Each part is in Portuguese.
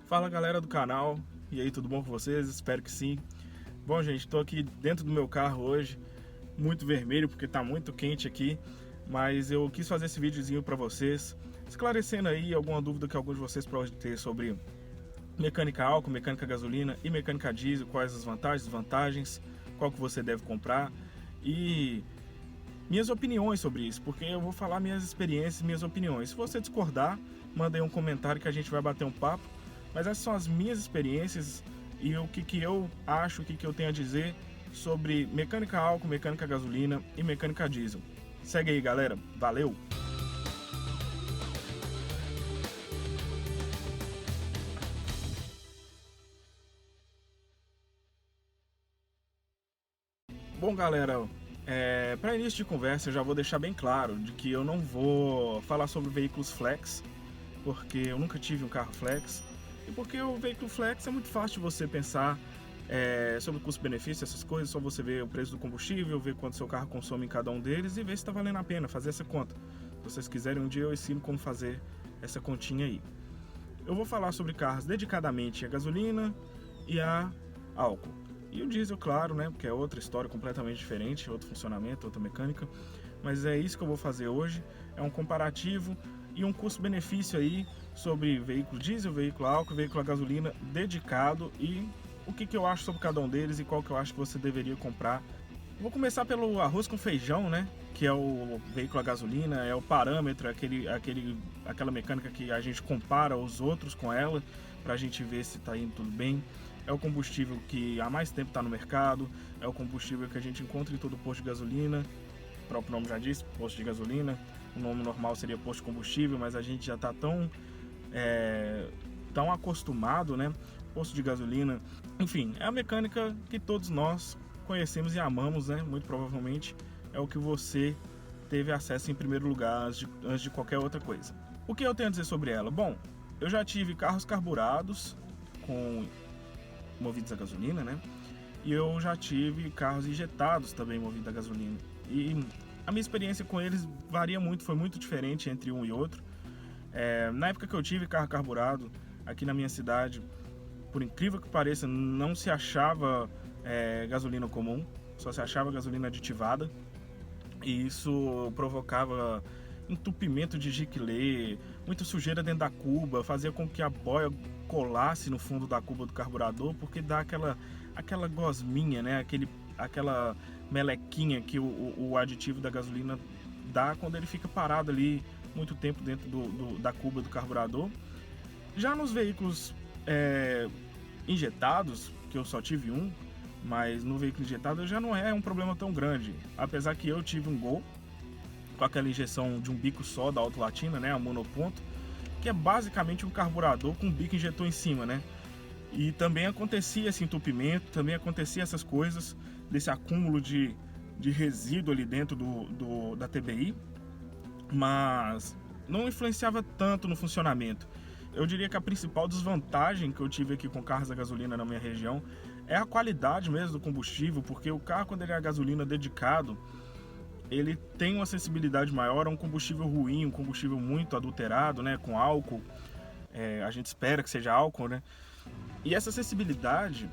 Fala galera do canal, e aí, tudo bom com vocês? Espero que sim. Bom gente, estou aqui dentro do meu carro hoje, muito vermelho porque está muito quente aqui, mas eu quis fazer esse videozinho para vocês, esclarecendo aí alguma dúvida que alguns de vocês podem ter sobre mecânica álcool, mecânica gasolina e mecânica diesel, quais as vantagens, desvantagens, qual que você deve comprar e minhas opiniões sobre isso, porque eu vou falar minhas experiências, minhas opiniões. Se você discordar, manda aí um comentário que a gente vai bater um papo. Mas essas são as minhas experiências e o que eu acho, o que eu tenho a dizer sobre mecânica álcool, mecânica gasolina e mecânica diesel. Segue aí, galera. Valeu! Bom, galera, para início de conversa eu já vou deixar bem claro de que eu não vou falar sobre veículos flex, porque eu nunca tive um carro flex, e porque o veículo flex é muito fácil de você pensar sobre custo-benefício, essas coisas, só você ver o preço do combustível, ver quanto seu carro consome em cada um deles e ver se está valendo a pena fazer essa conta. Se vocês quiserem, um dia eu ensino como fazer essa continha aí. Eu vou falar sobre carros dedicadamente a gasolina e a álcool. E o diesel, claro, né, porque é outra história completamente diferente, outro funcionamento, outra mecânica. Mas é isso que eu vou fazer hoje, é um comparativo e um custo-benefício aí sobre veículo diesel, veículo álcool, veículo a gasolina dedicado e o que eu acho sobre cada um deles e qual que eu acho que você deveria comprar. Vou começar pelo arroz com feijão, né? Que é o veículo a gasolina, é o parâmetro, aquela mecânica que a gente compara os outros com ela, para a gente ver se está indo tudo bem. É o combustível que há mais tempo está no mercado, é o combustível que a gente encontra em todo posto de gasolina. O próprio nome já diz, posto de gasolina. O nome normal seria posto de combustível, mas a gente já está tão acostumado, né? Posto de gasolina. Enfim, é a mecânica que todos nós conhecemos e amamos, né? Muito provavelmente é o que você teve acesso em primeiro lugar antes de qualquer outra coisa. O que eu tenho a dizer sobre ela? Bom, eu já tive carros carburados movidos a gasolina, né? E eu já tive carros injetados também movidos a gasolina. E a minha experiência com eles varia muito, foi muito diferente entre um e outro. Na época que eu tive carro carburado aqui na minha cidade, por incrível que pareça, não se achava gasolina comum, só se achava gasolina aditivada. E isso provocava entupimento de giklê, muita sujeira dentro da cuba, fazia com que a boia colasse no fundo da cuba do carburador, porque dá aquela gosminha, né? Aquela melequinha que o aditivo da gasolina dá quando ele fica parado ali muito tempo dentro da cuba do carburador. Já nos veículos injetados, que eu só tive um, mas no veículo injetado já não é um problema tão grande, apesar que eu tive um Gol com aquela injeção de um bico só da Auto Latina, né, a monoponto, que é basicamente um carburador com um bico injetor em cima, né? E também acontecia esse entupimento, também acontecia essas coisas, desse acúmulo de resíduo ali dentro da TBI, mas não influenciava tanto no funcionamento. Eu diria que a principal desvantagem que eu tive aqui com carros a gasolina na minha região é a qualidade mesmo do combustível, porque o carro, quando ele é a gasolina dedicado, ele tem uma sensibilidade maior a um combustível ruim, um combustível muito adulterado, né, com álcool. A gente espera que seja álcool, né? E essa sensibilidade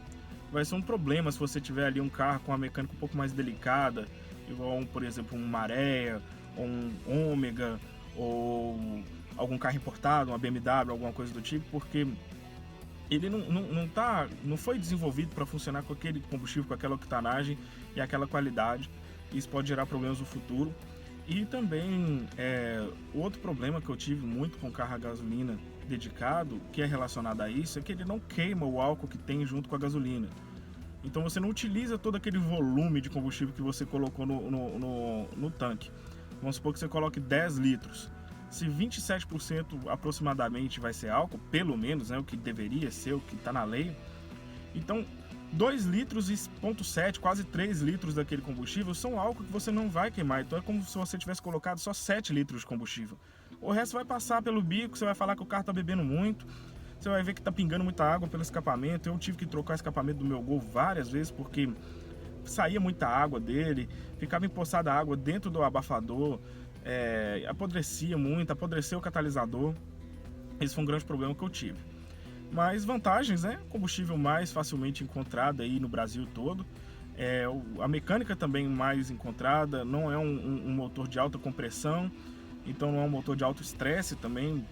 vai ser um problema se você tiver ali um carro com uma mecânica um pouco mais delicada, igual, por exemplo, um Maré, ou um Ômega, ou algum carro importado, uma BMW, alguma coisa do tipo, porque ele não foi desenvolvido para funcionar com aquele combustível, com aquela octanagem e aquela qualidade. Isso pode gerar problemas no futuro. E também outro problema que eu tive muito com carro a gasolina dedicado, que é relacionado a isso, é que ele não queima o álcool que tem junto com a gasolina. Então você não utiliza todo aquele volume de combustível que você colocou no tanque. Vamos supor que você coloque 10 litros. Se 27% aproximadamente vai ser álcool, pelo menos, né, o que deveria ser, o que está na lei, então 2 litros e 0,7, quase 3 litros daquele combustível são álcool que você não vai queimar. Então é como se você tivesse colocado só 7 litros de combustível. O resto vai passar pelo bico, você vai falar que o carro está bebendo muito, você vai ver que está pingando muita água pelo escapamento. Eu tive que trocar o escapamento do meu Gol várias vezes porque saía muita água dele, ficava empoçada água dentro do abafador, apodrecia muito, apodreceu o catalisador. Esse foi um grande problema que eu tive. Mas vantagens, né? Combustível mais facilmente encontrado aí no Brasil todo. A mecânica também mais encontrada, não é um motor de alta compressão, então não é um motor de alto estresse também,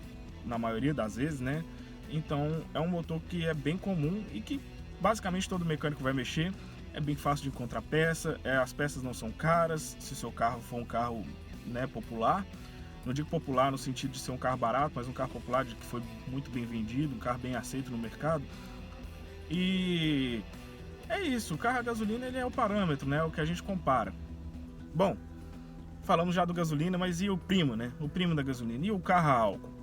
na maioria das vezes, né? Então é um motor que é bem comum e que basicamente todo mecânico vai mexer. É bem fácil de encontrar peça, as peças não são caras, se seu carro for um carro, né, popular. Não digo popular no sentido de ser um carro barato, mas um carro popular de que foi muito bem vendido, um carro bem aceito no mercado. E é isso, o carro a gasolina ele é o parâmetro, né? O que a gente compara. Bom, falamos já do gasolina, mas e o primo, né? O primo da gasolina. E o carro a álcool?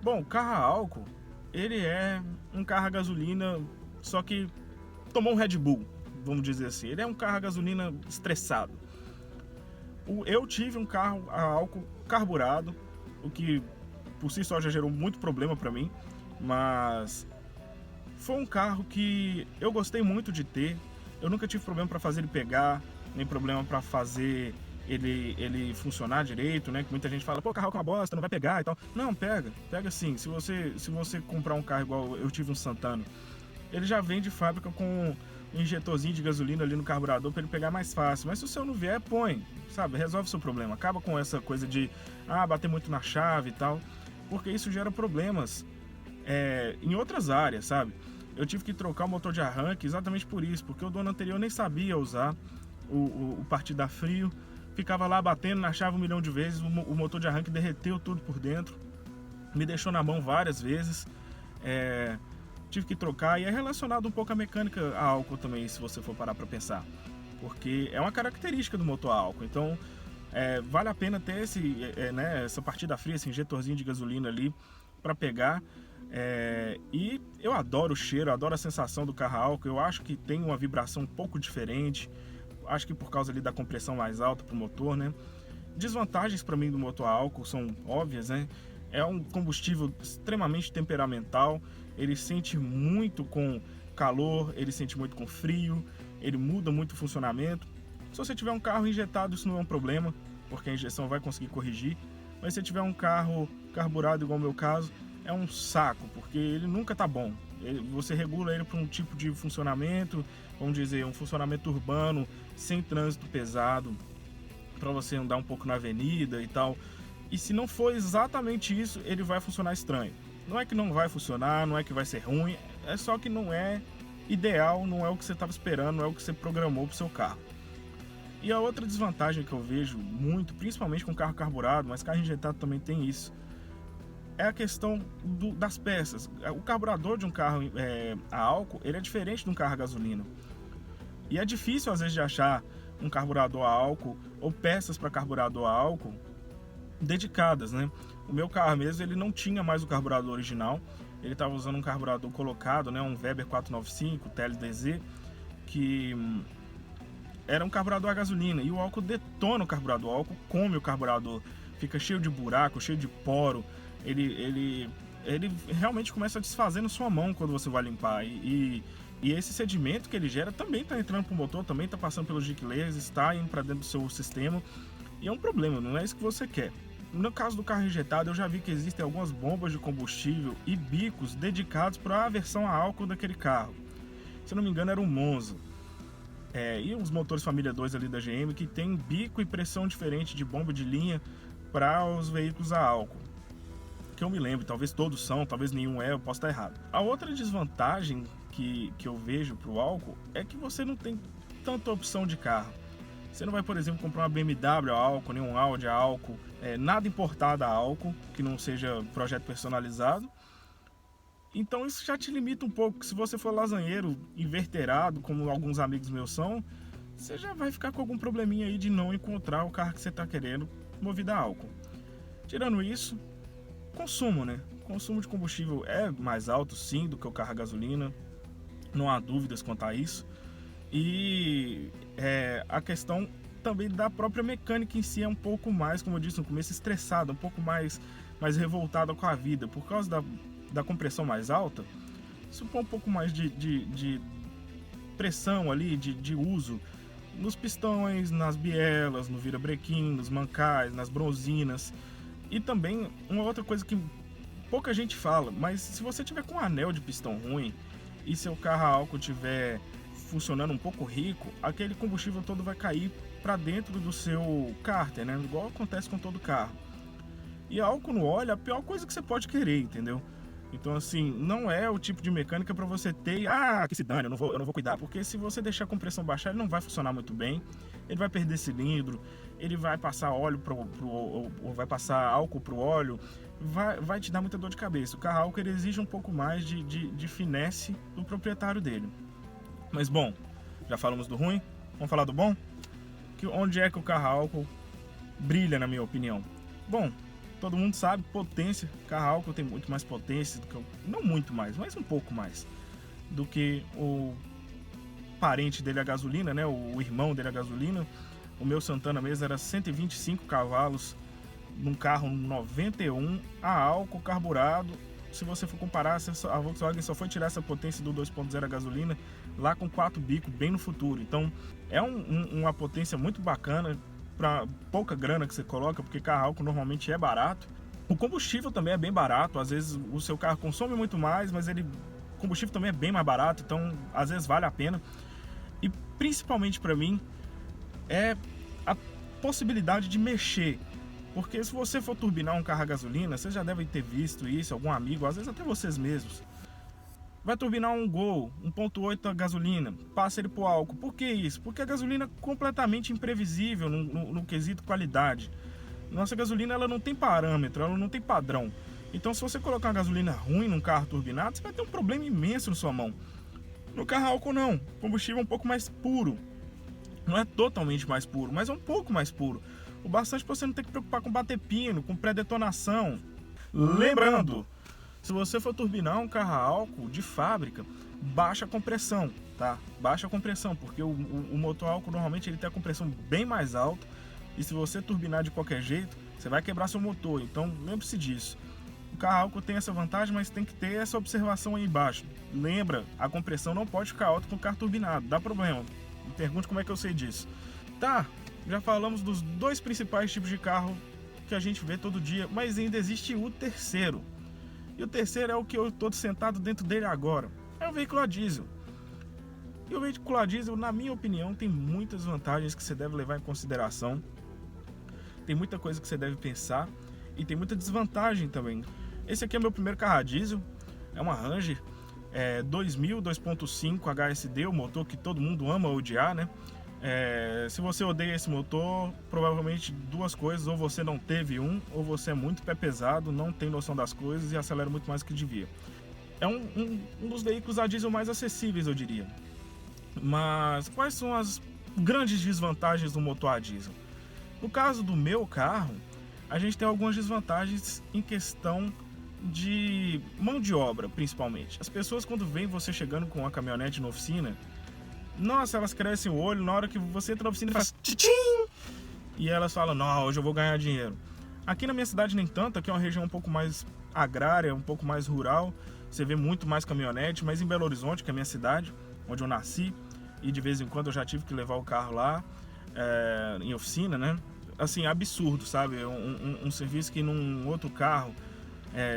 Bom, o carro a álcool, ele é um carro a gasolina, só que tomou um Red Bull, vamos dizer assim. Ele é um carro a gasolina estressado. Eu tive um carro a álcool carburado, o que por si só já gerou muito problema para mim, mas foi um carro que eu gostei muito de ter. Eu nunca tive problema para fazer ele pegar, nem problema para fazer ele funcionar direito, né? Que muita gente fala, pô, carro é uma bosta, não vai pegar e tal. Não, pega sim. Se você comprar um carro igual eu tive um Santana, ele já vem de fábrica com um injetorzinho de gasolina ali no carburador para ele pegar mais fácil. Mas se o seu não vier, põe, sabe? Resolve o seu problema. Acaba com essa coisa de bater muito na chave e tal, porque isso gera problemas em outras áreas, sabe? Eu tive que trocar o motor de arranque exatamente por isso, porque o dono anterior nem sabia usar o partido a frio, ficava lá batendo na chave 1 milhão de vezes, o motor de arranque derreteu tudo por dentro, me deixou na mão várias vezes, tive que trocar. E é relacionado um pouco à mecânica a álcool também, se você for parar para pensar, porque é uma característica do motor a álcool. Então vale a pena ter essa partida fria, esse injetorzinho de gasolina ali para pegar. E eu adoro o cheiro, adoro a sensação do carro a álcool. Eu acho que tem uma vibração um pouco diferente, acho que por causa ali da compressão mais alta para o motor, né? Desvantagens para mim do motor a álcool são óbvias, né? É um combustível extremamente temperamental, ele sente muito com calor, ele sente muito com frio, ele muda muito o funcionamento. Se você tiver um carro injetado, isso não é um problema, porque a injeção vai conseguir corrigir. Mas se tiver um carro carburado, igual o meu caso, é um saco, porque ele nunca tá bom. Você regula ele para um tipo de funcionamento, vamos dizer, um funcionamento urbano, sem trânsito pesado, para você andar um pouco na avenida e tal. E se não for exatamente isso, ele vai funcionar estranho. Não é que não vai funcionar, não é que vai ser ruim, é só que não é ideal, não é o que você estava esperando, não é o que você programou para o seu carro. E a outra desvantagem que eu vejo muito, principalmente com carro carburado, mas carro injetado também tem isso, é a questão das peças. O carburador de um carro a álcool, ele é diferente de um carro a gasolina. E é difícil às vezes de achar um carburador a álcool ou peças para carburador a álcool dedicadas, né? O meu carro mesmo, ele não tinha mais o carburador original, ele estava usando um carburador colocado, né? Um Weber 495 TLDZ, que era um carburador a gasolina, e o álcool detona o carburador, o álcool come o carburador, fica cheio de buraco, cheio de poro, ele realmente começa a desfazer na sua mão quando você vai limpar, e esse sedimento que ele gera também está entrando para o motor, também está passando pelos jiquelês, está indo para dentro do seu sistema, e é um problema, não é isso que você quer. No caso do carro injetado, eu já vi que existem algumas bombas de combustível e bicos dedicados para a versão a álcool daquele carro. Se eu não me engano, era um Monza. E os motores família 2 ali da GM que tem bico e pressão diferente de bomba de linha para os veículos a álcool. Que eu me lembro, talvez todos são, talvez nenhum eu posso estar errado. A outra desvantagem que eu vejo para o álcool é que você não tem tanta opção de carro. Você não vai, por exemplo, comprar uma BMW a álcool, nem um Audi a álcool, nada importado a álcool, que não seja projeto personalizado. Então isso já te limita um pouco. Se você for lasanheiro, inverterado, como alguns amigos meus são, você já vai ficar com algum probleminha aí de não encontrar o carro que você está querendo movido a álcool. Tirando isso, consumo, né? Consumo de combustível é mais alto, sim, do que o carro a gasolina. Não há dúvidas quanto a isso. E a questão também da própria mecânica em si é um pouco mais, como eu disse no começo, estressada, um pouco mais revoltada com a vida. Por causa da compressão mais alta, isso põe um pouco mais de pressão ali, de uso nos pistões, nas bielas, no virabrequim, nos mancais, nas bronzinas. E também uma outra coisa que pouca gente fala, mas se você tiver com um anel de pistão ruim e seu carro a álcool tiver funcionando um pouco rico, aquele combustível todo vai cair para dentro do seu cárter, né? Igual acontece com todo carro. E álcool no óleo é a pior coisa que você pode querer, entendeu? Então, assim, não é o tipo de mecânica para você ter, que se dane, eu não vou cuidar. Porque se você deixar a compressão baixar, ele não vai funcionar muito bem. Ele vai perder cilindro, ele vai passar óleo ou vai passar álcool pro óleo, vai te dar muita dor de cabeça. O carro álcool ele exige um pouco mais de finesse do proprietário dele. Mas bom, já falamos do ruim, vamos falar do bom? Onde é que o carro álcool brilha, na minha opinião? Bom, todo mundo sabe, potência. Carro álcool tem muito mais potência do que não muito mais, mas um pouco mais do que o parente dele a gasolina, né? O irmão dele a gasolina. O meu Santana mesmo era 125 cavalos num carro 91 a álcool carburado. Se você for comparar, a Volkswagen só foi tirar essa potência do 2.0 a gasolina lá com 4 bicos bem no futuro. Então é uma potência muito bacana para pouca grana que você coloca, porque carro álcool normalmente é barato. O combustível também é bem barato, às vezes o seu carro consome muito mais, mas o combustível também é bem mais barato, então às vezes vale a pena. E principalmente para mim é a possibilidade de mexer, porque se você for turbinar um carro a gasolina, vocês já devem ter visto isso, algum amigo, às vezes até vocês mesmos. Vai turbinar um Gol 1.8 a gasolina, passa ele pro álcool. Por que isso? Porque a gasolina é completamente imprevisível no quesito qualidade. Nossa gasolina ela não tem parâmetro, ela não tem padrão. Então se você colocar uma gasolina ruim num carro turbinado, você vai ter um problema imenso na sua mão. No carro álcool não, o combustível é um pouco mais puro. Não é totalmente mais puro, mas é um pouco mais puro. O bastante para você não ter que preocupar com bater pino, com pré-detonação. Lembrando, se você for turbinar um carro a álcool de fábrica, baixa a compressão, tá? Baixa a compressão, porque o motor álcool normalmente ele tem a compressão bem mais alta. E se você turbinar de qualquer jeito, você vai quebrar seu motor. Então lembre-se disso. O carro álcool tem essa vantagem, mas tem que ter essa observação aí embaixo. Lembra, a compressão não pode ficar alta com o carro turbinado, dá problema. Me pergunte como é que eu sei disso. Tá, já falamos dos dois principais tipos de carro que a gente vê todo dia, mas ainda existe o terceiro. E o terceiro é o que eu estou sentado dentro dele agora. É o veículo a diesel. E o veículo a diesel, na minha opinião, tem muitas vantagens que você deve levar em consideração. Tem muita coisa que você deve pensar e tem muita desvantagem também. Esse aqui é meu primeiro carro a diesel, é uma Ranger 2000 2.5 HSD, o motor que todo mundo ama odiar, né? Se você odeia esse motor, provavelmente duas coisas: ou você não teve um, ou você é muito pé pesado, não tem noção das coisas e acelera muito mais do que devia. É um dos veículos a diesel mais acessíveis, eu diria. Mas quais são as grandes desvantagens do motor a diesel? No caso do meu carro, a gente tem algumas desvantagens em questão de mão de obra, principalmente. As pessoas, quando veem você chegando com uma caminhonete na oficina, nossa, elas crescem o olho na hora que você entra na oficina e faz tchim! E elas falam, não, hoje eu vou ganhar dinheiro. Aqui na minha cidade nem tanto, aqui é uma região um pouco mais agrária, um pouco mais rural. Você vê muito mais caminhonete, mas em Belo Horizonte, que é a minha cidade, onde eu nasci, e de vez em quando eu já tive que levar o carro lá, em oficina, né? Assim, absurdo, sabe? Um serviço que num outro carro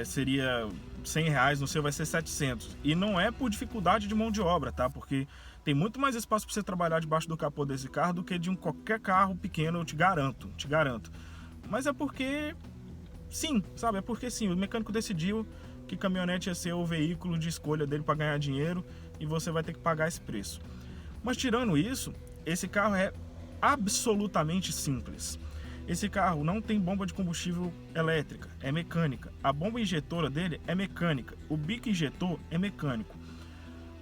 seria R$100, no seu vai ser 700. E não é por dificuldade de mão de obra, tá? Porque tem muito mais espaço para você trabalhar debaixo do capô desse carro do que de qualquer carro pequeno, eu te garanto. Mas é porque sim, sabe? É porque sim, o mecânico decidiu que caminhonete ia ser o veículo de escolha dele para ganhar dinheiro e você vai ter que pagar esse preço. Mas tirando isso, esse carro é absolutamente simples. Esse carro não tem bomba de combustível elétrica, é mecânica. A bomba injetora dele é mecânica. O bico injetor é mecânico.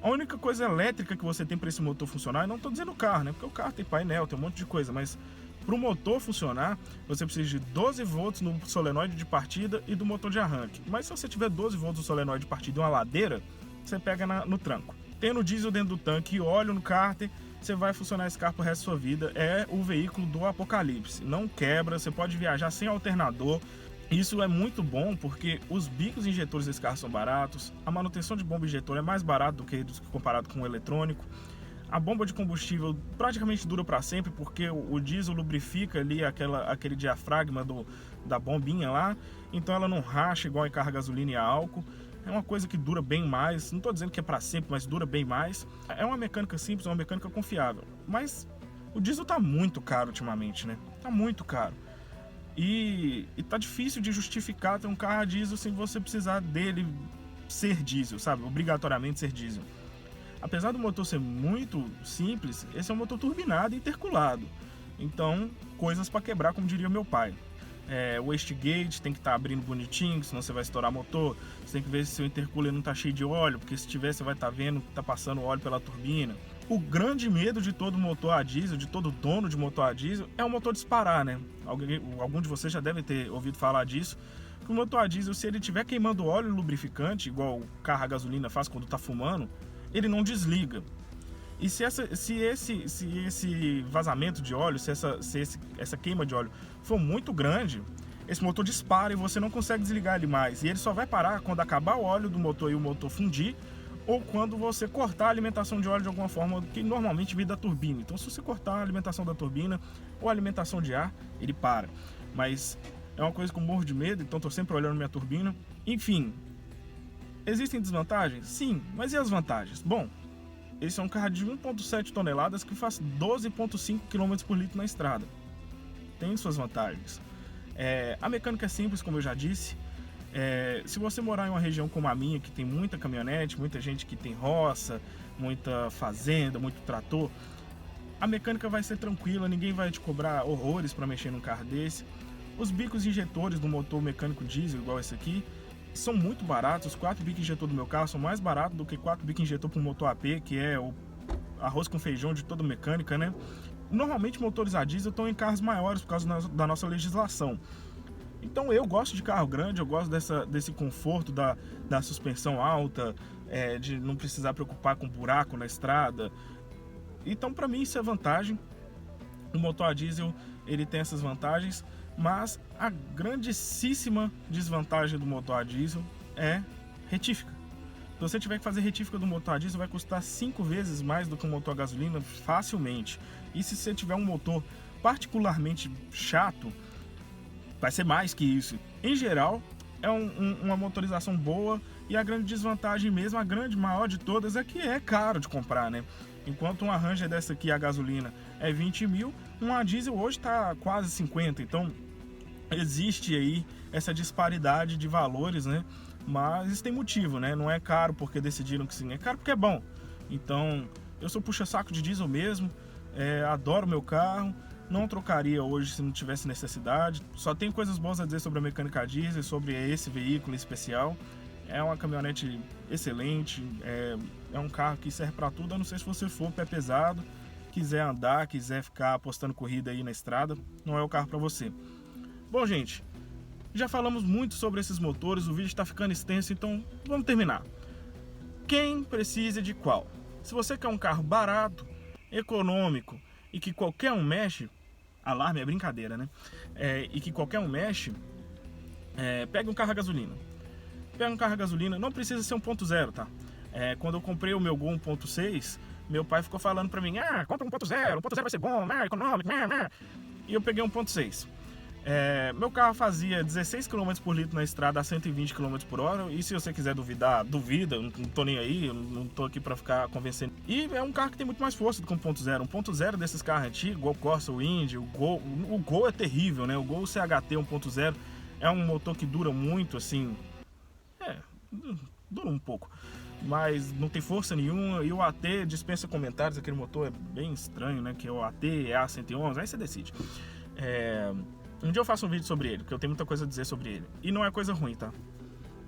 A única coisa elétrica que você tem para esse motor funcionar, e não estou dizendo o carro, né? Porque o carro tem painel, tem um monte de coisa, mas para o motor funcionar, você precisa de 12 volts no solenoide de partida e do motor de arranque. Mas se você tiver 12 volts no solenoide de partida e uma ladeira, você pega no tranco. Tendo diesel dentro do tanque e óleo no cárter, você vai funcionar esse carro pro resto da sua vida. É o veículo do apocalipse. Não quebra, você pode viajar sem alternador. Isso é muito bom porque os bicos injetores desse carro são baratos. A manutenção de bomba injetora é mais barata do que comparado com o eletrônico. A bomba de combustível praticamente dura para sempre, porque o diesel lubrifica ali aquele diafragma da bombinha lá, então ela não racha igual em carro a gasolina e a álcool. É uma coisa que dura bem mais, não estou dizendo que é para sempre, mas dura bem mais. É uma mecânica simples, é uma mecânica confiável. Mas o diesel tá muito caro ultimamente, né? Tá muito caro. E tá difícil de justificar ter um carro a diesel sem você precisar dele ser diesel, sabe? Obrigatoriamente ser diesel. Apesar do motor ser muito simples, esse é um motor turbinado e interculado. Então, coisas para quebrar, como diria meu pai. O wastegate tem que estar abrindo bonitinho, senão você vai estourar motor. Você tem que ver se seu intercooler não está cheio de óleo, porque se tiver você vai estar vendo que está passando óleo pela turbina. O grande medo de todo motor a diesel, de todo dono de motor a diesel, é o motor disparar, né? Algum de vocês já deve ter ouvido falar disso. Que o motor a diesel, se ele estiver queimando óleo lubrificante, igual o carro a gasolina faz quando está fumando, ele não desliga. E se esse vazamento de óleo, se essa queima de óleo for muito grande, esse motor dispara e você não consegue desligar ele mais. E ele só vai parar quando acabar o óleo do motor e o motor fundir, ou quando você cortar a alimentação de óleo de alguma forma, que normalmente vem da turbina. Então, se você cortar a alimentação da turbina ou a alimentação de ar, ele para. Mas é uma coisa que eu morro de medo, então estou sempre olhando minha turbina. Enfim, existem desvantagens? Sim, mas e as vantagens? Bom, esse é um carro de 1,7 toneladas que faz 12,5 km por litro na estrada. Tem suas vantagens. A mecânica é simples, como eu já disse. Se você morar em uma região como a minha, que tem muita caminhonete, muita gente que tem roça, muita fazenda, muito trator, a mecânica vai ser tranquila, ninguém vai te cobrar horrores para mexer num carro desse. Os bicos injetores do motor mecânico diesel, igual esse aqui, são muito baratos. Os 4 bicos injetor do meu carro são mais baratos do que 4 bicos injetor para um motor AP, que é o arroz com feijão de toda mecânica, né? Normalmente motores a diesel estão em carros maiores por causa da nossa legislação. Então eu gosto de carro grande, eu gosto desse conforto da suspensão alta, de não precisar preocupar com buraco na estrada. Então para mim isso é vantagem. O motor a diesel ele tem essas vantagens, mas a grandíssima desvantagem do motor a diesel é retífica. Se você tiver que fazer retífica do motor a diesel, vai custar 5 vezes mais do que um motor a gasolina facilmente. E se você tiver um motor particularmente chato, vai ser mais que isso. Em geral, é uma motorização boa, e a grande desvantagem mesmo, a grande maior de todas, é que é caro de comprar, né? Enquanto uma Ranger dessa aqui, a gasolina, é 20 mil, uma diesel hoje está quase 50. Então, existe aí essa disparidade de valores, né? Mas isso tem motivo, né? Não é caro porque decidiram que sim, é caro porque é bom. Então, eu sou puxa-saco de diesel mesmo, adoro meu carro, não trocaria hoje se não tivesse necessidade. Só tem coisas boas a dizer sobre a mecânica a diesel, sobre esse veículo em especial. É uma caminhonete excelente, é um carro que serve para tudo, a não ser se você for pé pesado, quiser andar, quiser ficar apostando corrida aí na estrada, não é o carro para você. Bom, gente, já falamos muito sobre esses motores, o vídeo está ficando extenso, então vamos terminar. Quem precisa de qual? Se você quer um carro barato, econômico e que qualquer um mexe, alarme é brincadeira, né? E que qualquer um mexe, pegue um carro a gasolina. Pega um carro a gasolina, não precisa ser 1.0, tá? Quando eu comprei o meu Gol 1.6, meu pai ficou falando pra mim, compra 1.0 vai ser bom, econômico, e eu peguei 1.6. Meu carro fazia 16 km por litro na estrada a 120 km por hora, e se você quiser duvidar, duvida, não tô nem aí, eu não tô aqui pra ficar convencendo. E é um carro que tem muito mais força do que 1.0. 1.0 desses carros antigos, igual o Corsa, o Indy, o Gol é terrível, né? O Gol CHT 1.0 é um motor que dura muito, assim, dura um pouco, mas não tem força nenhuma, e o AT dispensa comentários, aquele motor é bem estranho, né? Que é o AT A111, aí você decide. Um dia eu faço um vídeo sobre ele, porque eu tenho muita coisa a dizer sobre ele. E não é coisa ruim, tá?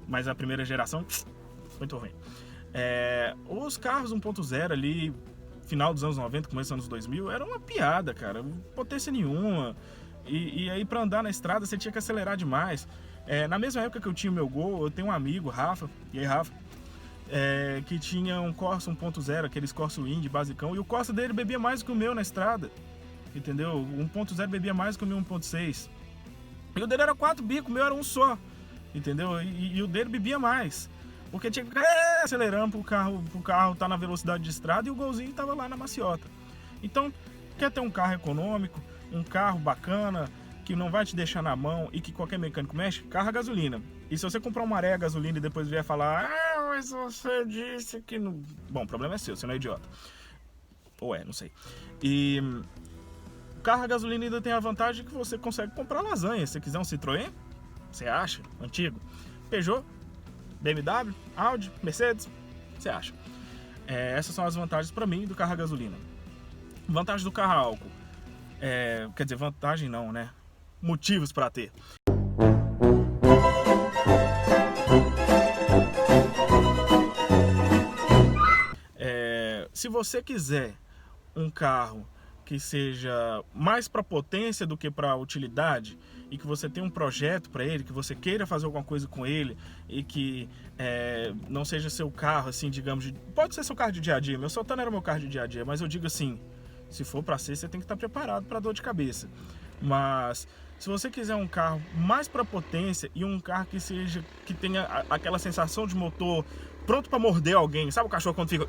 Mas a primeira geração, muito ruim. Os carros 1.0 ali, final dos anos 90, começo dos anos 2000, era uma piada, cara. Potência nenhuma. E aí pra andar na estrada você tinha que acelerar demais. Na mesma época que eu tinha o meu Gol, eu tenho um amigo, Rafa, e aí Rafa, que tinha um Corsa 1.0, aqueles Corsa Indy basicão, e o Corsa dele bebia mais do que o meu na estrada. Entendeu? O 1.0 bebia mais que o meu 1.6. E o dele era 4 bicos, o meu era um só. Entendeu? E o dele bebia mais. Porque tinha que ficar acelerando pro carro tá na velocidade de estrada e o golzinho tava lá na maciota. Então, quer ter um carro econômico, um carro bacana, que não vai te deixar na mão e que qualquer mecânico mexe? Carro a gasolina. E se você comprar uma maré a gasolina e depois vier falar, mas você disse que não... Bom, o problema é seu, você não é idiota. Ou não sei. E o carro a gasolina ainda tem a vantagem que você consegue comprar lasanha. Se você quiser um Citroën, você acha? Antigo. Peugeot, BMW, Audi, Mercedes, você acha? Essas são as vantagens para mim do carro a gasolina. Vantagem do carro a álcool. Quer dizer, vantagem não, né? Motivos para ter. Se você quiser um carro que seja mais para potência do que para utilidade e que você tenha um projeto para ele, que você queira fazer alguma coisa com ele e que não seja seu carro, assim, digamos, pode ser seu carro de dia a dia. Meu Sultana era meu carro de dia a dia, mas eu digo assim, se for para ser, você tem que estar preparado para dor de cabeça. Mas se você quiser um carro mais para potência e um carro que tenha aquela sensação de motor pronto para morder alguém, sabe o cachorro quando fica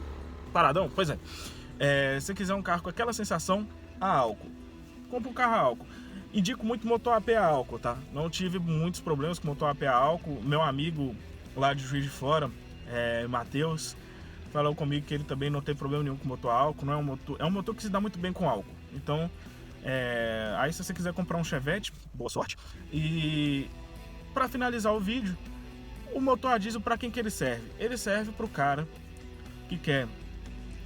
paradão? Pois é. Se você quiser um carro com aquela sensação a álcool, compra um carro a álcool. Indico muito motor AP a álcool, tá? Não tive muitos problemas com motor AP a álcool. Meu amigo lá de Juiz de Fora, Matheus, falou comigo que ele também não tem problema nenhum com motor a álcool. Não é um motor que se dá muito bem com álcool. Então, aí se você quiser comprar um Chevette, boa sorte. E para finalizar o vídeo, o motor a diesel, para quem que ele serve? Ele serve para o cara que quer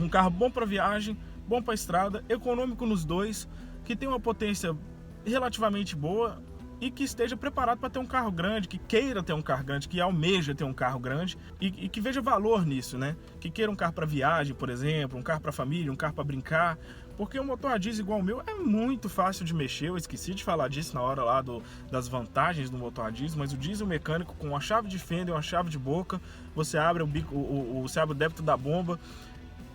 um carro bom para viagem, bom para estrada, econômico nos dois, que tem uma potência relativamente boa e que esteja preparado para ter um carro grande, que queira ter um carro grande, que almeja ter um carro grande e que veja valor nisso, né? Que queira um carro para viagem, por exemplo, um carro para família, um carro para brincar, porque um motor a diesel igual o meu é muito fácil de mexer. Eu esqueci de falar disso na hora lá das vantagens do motor a diesel, mas o diesel mecânico com uma chave de fenda e uma chave de boca, você abre você abre o débito da bomba.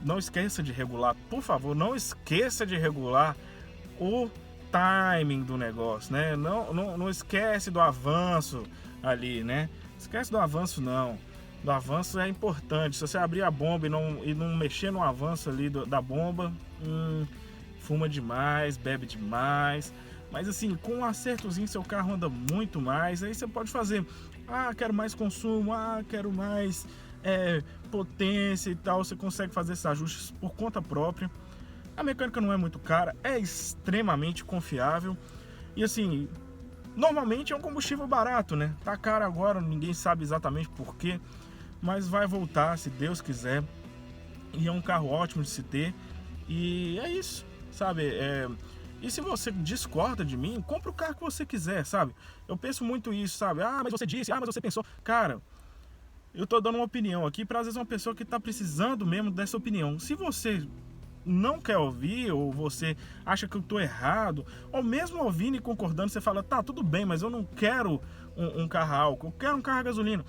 Não esqueça de regular, por favor, não esqueça de regular o timing do negócio, né? Não esquece do avanço ali, né? Esquece do avanço não. Do avanço é importante. Se você abrir a bomba e não mexer no avanço ali da bomba, fuma demais, bebe demais. Mas assim, com um acertozinho seu carro anda muito mais. Aí você pode fazer, quero mais consumo, quero mais potência e tal. Você consegue fazer esses ajustes por conta própria. A mecânica não é muito cara, é extremamente confiável. E assim, normalmente é um combustível barato, né? Tá caro agora, ninguém sabe exatamente por quê, mas vai voltar, se Deus quiser. E é um carro ótimo de se ter. E é isso, sabe? E se você discorda de mim, compra o carro que você quiser, sabe? Eu penso muito isso, sabe? Mas você disse, mas você pensou. Cara, eu tô dando uma opinião aqui para às vezes uma pessoa que tá precisando mesmo dessa opinião. Se você não quer ouvir, ou você acha que eu tô errado, ou mesmo ouvindo e concordando, você fala, tá, tudo bem, mas eu não quero um carro a álcool, eu quero um carro a gasolina.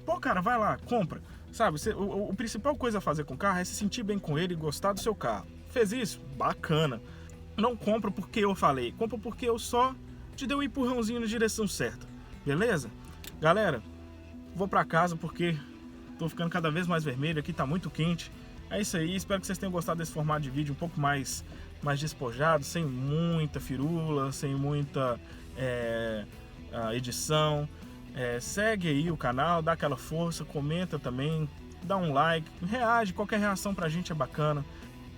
Pô, cara, vai lá, compra. Sabe, a principal coisa a fazer com o carro é se sentir bem com ele e gostar do seu carro. Fez isso? Bacana. Não compra porque eu falei, compra porque eu só te dei um empurrãozinho na direção certa. Beleza? Galera, vou pra casa porque tô ficando cada vez mais vermelho, aqui tá muito quente. É isso aí, espero que vocês tenham gostado desse formato de vídeo um pouco mais despojado, sem muita firula, sem muita edição. Segue aí o canal, dá aquela força, comenta também, dá um like, reage, qualquer reação pra gente é bacana.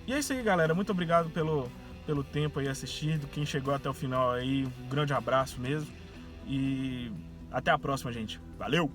E é isso aí, galera, muito obrigado pelo tempo aí assistido, quem chegou até o final aí, um grande abraço mesmo. E até a próxima, gente. Valeu!